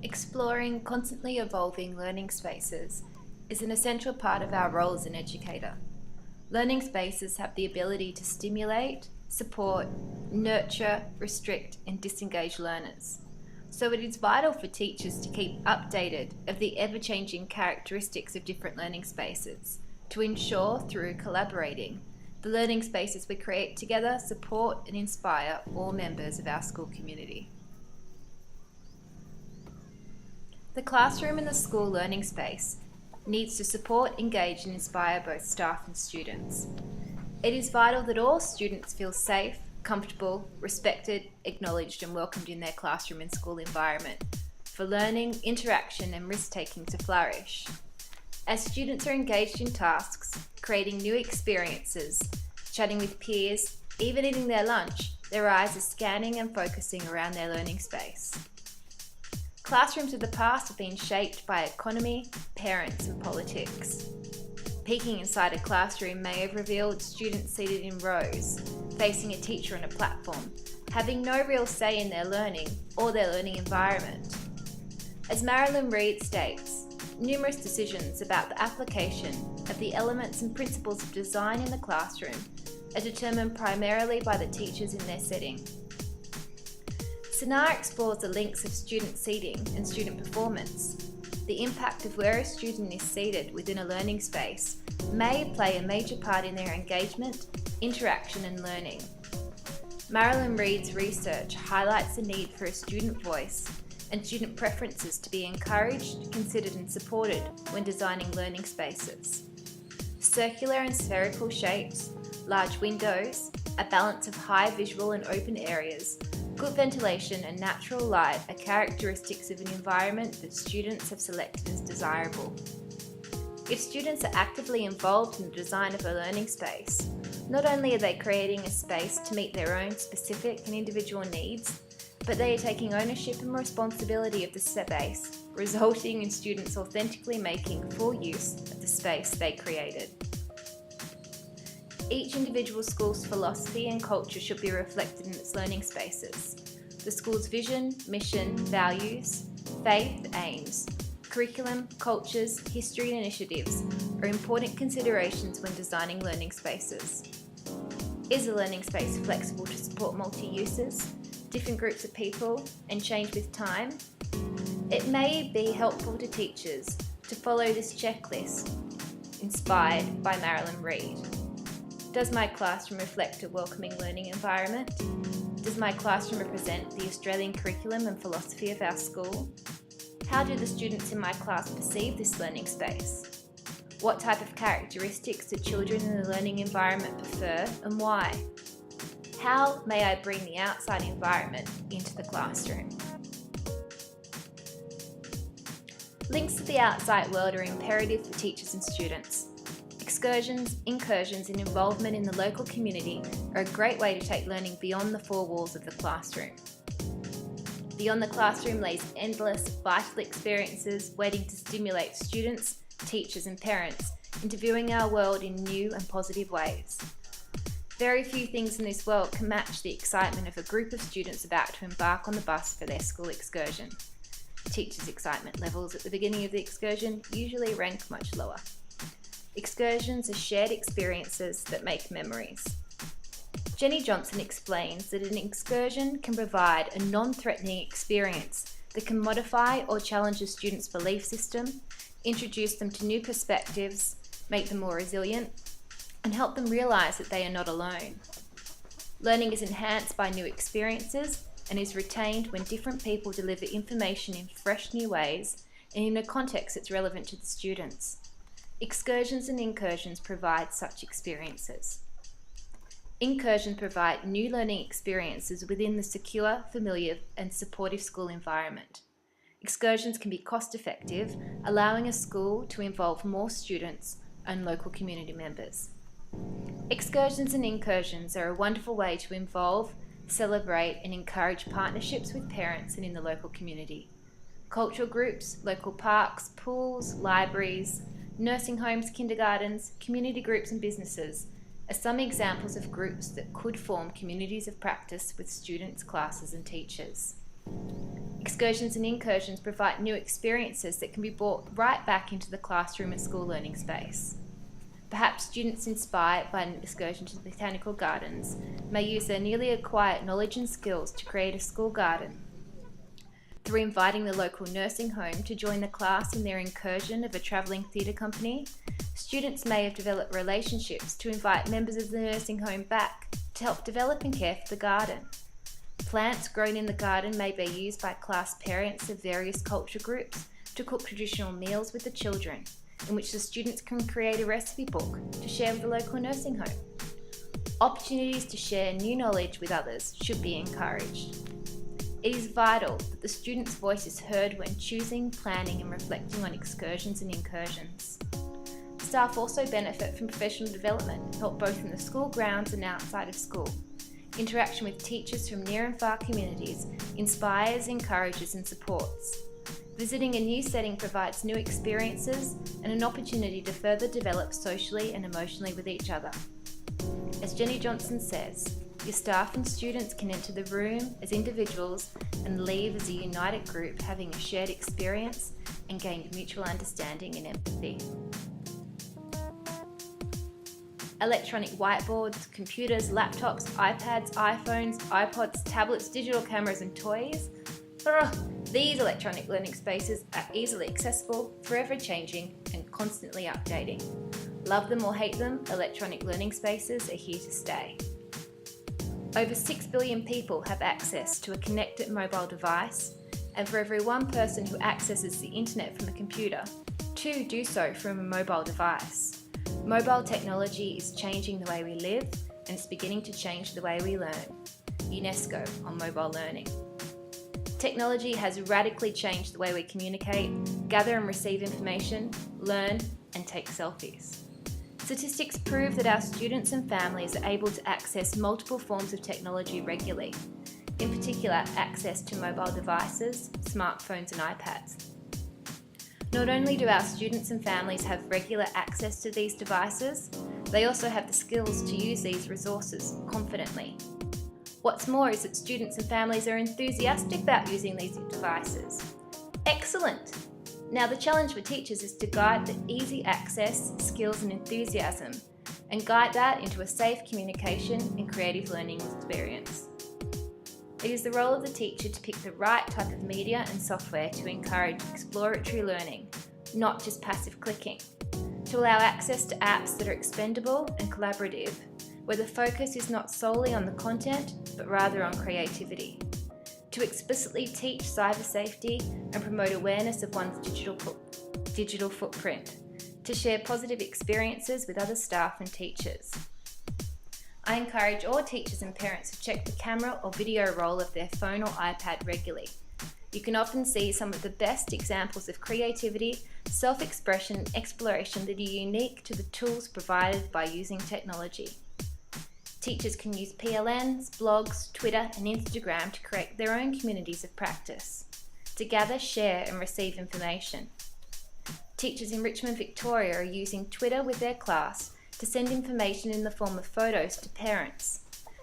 Exploring constantly evolving learning spaces is an essential part of our role as an educator. Learning spaces have the ability to stimulate, support, nurture, restrict, and disengage learners. So it is vital for teachers to keep updated of the ever-changing characteristics of different learning spaces to ensure, through collaborating, the learning spaces we create together support and inspire all members of our school community. The classroom and the school learning space needs to support, engage and inspire both staff and students. It is vital that all students feel safe, comfortable, respected, acknowledged and welcomed in their classroom and school environment for learning, interaction and risk-taking to flourish. As students are engaged in tasks, creating new experiences, chatting with peers, even eating their lunch, their eyes are scanning and focusing around their learning space. Classrooms of the past have been shaped by economy, parents and politics. Peeking inside a classroom may have revealed students seated in rows, facing a teacher on a platform, having no real say in their learning or their learning environment. As Marilyn Reid states, numerous decisions about the application of the elements and principles of design in the classroom are determined primarily by the teachers in their setting. Sanar explores the links of student seating and student performance. The impact of where a student is seated within a learning space may play a major part in their engagement, interaction and learning. Marilyn Reid's research highlights the need for a student voice and student preferences to be encouraged, considered and supported when designing learning spaces. Circular and spherical shapes, large windows, a balance of high visual and open areas, good ventilation and natural light are characteristics of an environment that students have selected as desirable. If students are actively involved in the design of a learning space, not only are they creating a space to meet their own specific and individual needs, but they are taking ownership and responsibility of the space, resulting in students authentically making full use of the space they created. Each individual school's philosophy and culture should be reflected in its learning spaces. The school's vision, mission, values, faith, aims, curriculum, cultures, history and initiatives are important considerations when designing learning spaces. Is a learning space flexible to support multi-uses, different groups of people and change with time? It may be helpful to teachers to follow this checklist inspired by Marilyn Reid. Does my classroom reflect a welcoming learning environment? Does my classroom represent the Australian curriculum and philosophy of our school? How do the students in my class perceive this learning space? What type of characteristics do children in the learning environment prefer and why? How may I bring the outside environment into the classroom? Links to the outside world are imperative for teachers and students. Excursions, incursions and involvement in the local community are a great way to take learning beyond the four walls of the classroom. Beyond the classroom lays endless, vital experiences waiting to stimulate students, teachers and parents into viewing our world in new and positive ways. Very few things in this world can match the excitement of a group of students about to embark on the bus for their school excursion. Teachers' excitement levels at the beginning of the excursion usually rank much lower. Excursions are shared experiences that make memories. Jenny Johnson explains that an excursion can provide a non-threatening experience that can modify or challenge a student's belief system, introduce them to new perspectives, make them more resilient, and help them realise that they are not alone. Learning is enhanced by new experiences and is retained when different people deliver information in fresh new ways and in a context that's relevant to the students. Excursions and incursions provide such experiences. Incursions provide new learning experiences within the secure, familiar and supportive school environment. Excursions can be cost-effective, allowing a school to involve more students and local community members. Excursions and incursions are a wonderful way to involve, celebrate and encourage partnerships with parents and in the local community. Cultural groups, local parks, pools, libraries, nursing homes, kindergartens, community groups and businesses are some examples of groups that could form communities of practice with students, classes and teachers. Excursions and incursions provide new experiences that can be brought right back into the classroom and school learning space. Perhaps students inspired by an excursion to the botanical gardens may use their newly acquired knowledge and skills to create a school garden. Through inviting the local nursing home to join the class in their incursion of a travelling theatre company, students may have developed relationships to invite members of the nursing home back to help develop and care for the garden. Plants grown in the garden may be used by class parents of various culture groups to cook traditional meals with the children, in which the students can create a recipe book to share with the local nursing home. Opportunities to share new knowledge with others should be encouraged. It is vital that the student's voice is heard when choosing, planning and reflecting on excursions and incursions. Staff also benefit from professional development held both in the school grounds and outside of school. Interaction with teachers from near and far communities inspires, encourages and supports. Visiting a new setting provides new experiences and an opportunity to further develop socially and emotionally with each other. As Jenny Johnson says, your staff and students can enter the room as individuals and leave as a united group, having a shared experience and gained mutual understanding and empathy. Electronic whiteboards, computers, laptops, iPads, iPhones, iPods, tablets, digital cameras and toys. These electronic learning spaces are easily accessible, forever changing and constantly updating. Love them or hate them, electronic learning spaces are here to stay. Over 6 billion people have access to a connected mobile device, and for every one person who accesses the internet from a computer, 2 do so from a mobile device. Mobile technology is changing the way we live, and it's beginning to change the way we learn. UNESCO on mobile learning. Technology has radically changed the way we communicate, gather and receive information, learn and take selfies. Statistics prove that our students and families are able to access multiple forms of technology regularly, in particular access to mobile devices, smartphones and iPads. Not only do our students and families have regular access to these devices, they also have the skills to use these resources confidently. What's more is that students and families are enthusiastic about using these devices. Excellent! Now the challenge for teachers is to guide the easy access, skills and enthusiasm, and guide that into a safe communication and creative learning experience. It is the role of the teacher to pick the right type of media and software to encourage exploratory learning, not just passive clicking, to allow access to apps that are expendable and collaborative, where the focus is not solely on the content, but rather on creativity. To explicitly teach cyber safety and promote awareness of one's digital footprint. To share positive experiences with other staff and teachers. I encourage all teachers and parents to check the camera or video roll of their phone or iPad regularly. You can often see some of the best examples of creativity, self-expression and exploration that are unique to the tools provided by using technology. Teachers can use PLNs, blogs, Twitter and Instagram to create their own communities of practice, to gather, share and receive information. Teachers in Richmond, Victoria are using Twitter with their class to send information in the form of photos to parents.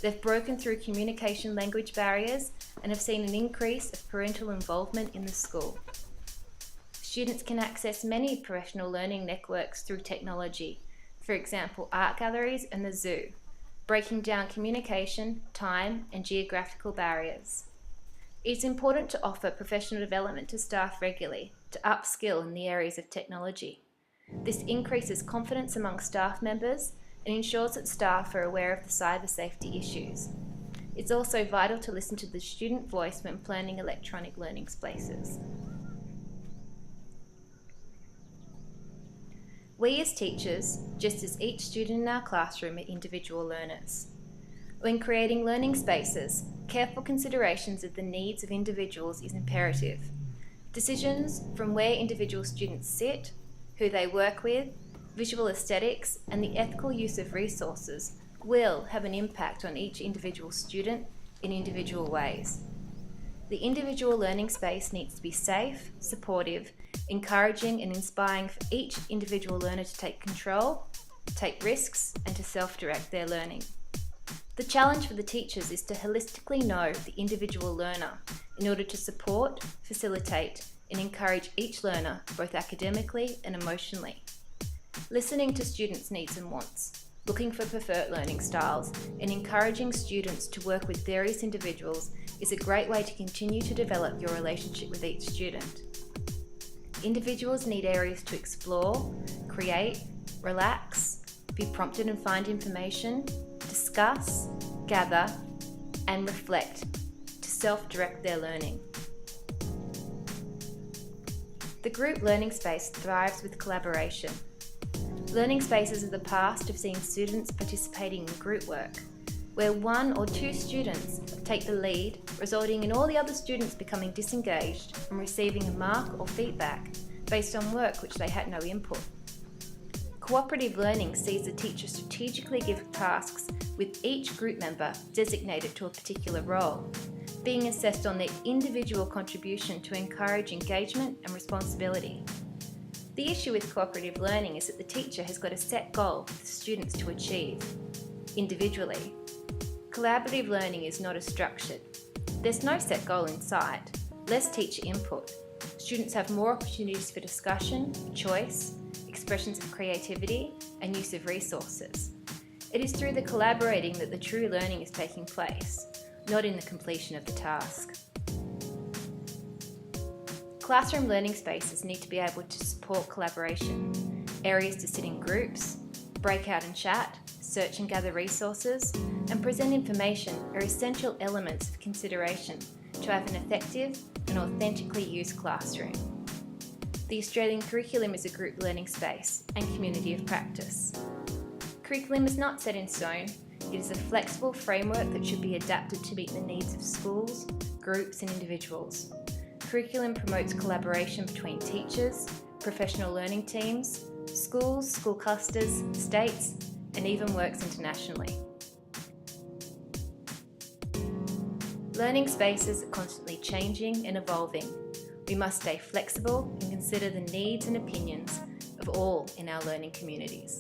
They've broken through communication language barriers and have seen an increase of parental involvement in the school. Students can access many professional learning networks through technology, for example art galleries and the zoo, breaking down communication, time and geographical barriers. It's important to offer professional development to staff regularly to upskill in the areas of technology. This increases confidence among staff members and ensures that staff are aware of the cyber safety issues. It's also vital to listen to the student voice when planning electronic learning spaces. We as teachers, just as each student in our classroom, are individual learners. When creating learning spaces, careful considerations of the needs of individuals is imperative. Decisions from where individual students sit, who they work with, visual aesthetics, and the ethical use of resources will have an impact on each individual student in individual ways. The individual learning space needs to be safe, supportive, encouraging and inspiring for each individual learner to take control, take risks, and to self-direct their learning. The challenge for the teachers is to holistically know the individual learner in order to support, facilitate, and encourage each learner both academically and emotionally. Listening to students' needs and wants, looking for preferred learning styles, and encouraging students to work with various individuals is a great way to continue to develop your relationship with each student. Individuals need areas to explore, create, relax, be prompted and find information, discuss, gather, and reflect to self-direct their learning. The group learning space thrives with collaboration. Learning spaces of the past have seen students participating in group work, where one or two students take the lead, resulting in all the other students becoming disengaged and receiving a mark or feedback based on work which they had no input. Cooperative learning sees the teacher strategically give tasks with each group member designated to a particular role, being assessed on their individual contribution to encourage engagement and responsibility. The issue with cooperative learning is that the teacher has got a set goal for the students to achieve, individually. Collaborative learning is not as structured. There's no set goal in sight, less teacher input. Students have more opportunities for discussion, choice, expressions of creativity, and use of resources. It is through the collaborating that the true learning is taking place, not in the completion of the task. Classroom learning spaces need to be able to support collaboration. Areas to sit in groups, break out and chat, search and gather resources, and present information are essential elements of consideration to have an effective and authentically used classroom. The Australian curriculum is a group learning space and community of practice. Curriculum is not set in stone. It is a flexible framework that should be adapted to meet the needs of schools, groups, and individuals. Curriculum promotes collaboration between teachers, professional learning teams, schools, school clusters, states, and even works internationally. Learning spaces are constantly changing and evolving. We must stay flexible and consider the needs and opinions of all in our learning communities.